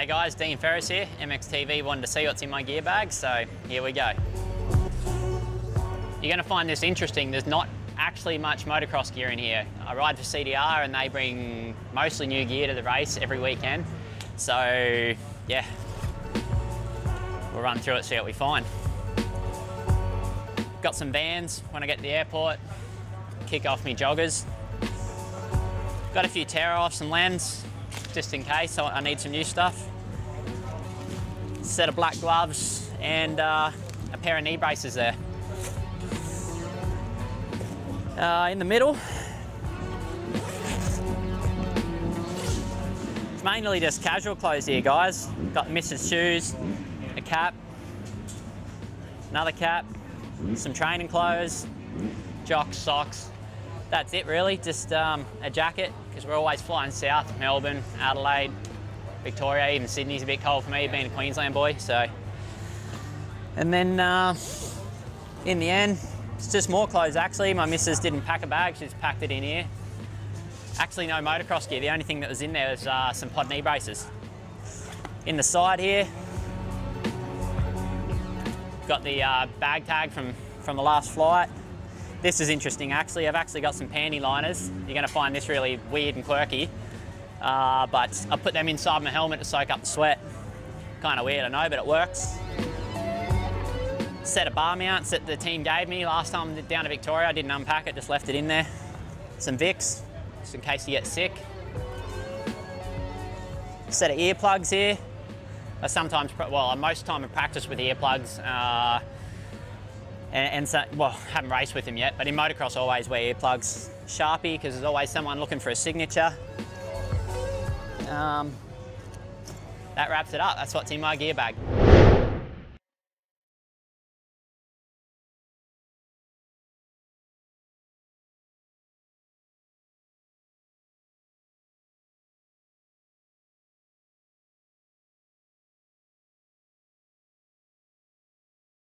G'day guys, Dean Ferris here. MXTV wanted to see what's in my gear bag, so here we go. You're going to find this interesting. There's not actually much motocross gear in here. I ride for CDR and they bring mostly new gear to the race every weekend. So yeah, we'll run through it, see what we find. Got some Vans when I get to the airport, kick off me joggers. Got a few tear-offs and lens, just in case I need some new stuff. Set of black gloves and a pair of knee braces there. In the middle, it's mainly just casual clothes here, guys. Got Mrs. shoes, a cap, another cap, some training clothes, jocks, socks. That's it really, just a jacket, because we're always flying south, Melbourne, Adelaide, Victoria, even Sydney's a bit cold for me, being a Queensland boy, so. And then in the end, it's just more clothes actually. My missus didn't pack a bag, she just packed it in here. Actually no motocross gear, the only thing that was in there was some pod knee braces. In the side here, got the bag tag from the last flight. This is interesting actually, I've actually got some panty liners. You're gonna find this really weird and quirky, but I put them inside my helmet to soak up the sweat. Kind of weird, I know, but it works. Set of bar mounts that the team gave me last time down to Victoria. I didn't unpack it, just left it in there. Some Vicks, just in case you get sick. Set of earplugs here. I sometimes, well, most of the time I practice with earplugs. And so, well, haven't raced with them yet, but in motocross I always wear earplugs. Sharpie, because there's always someone looking for a signature. That wraps it up. That's what's in my gear bag.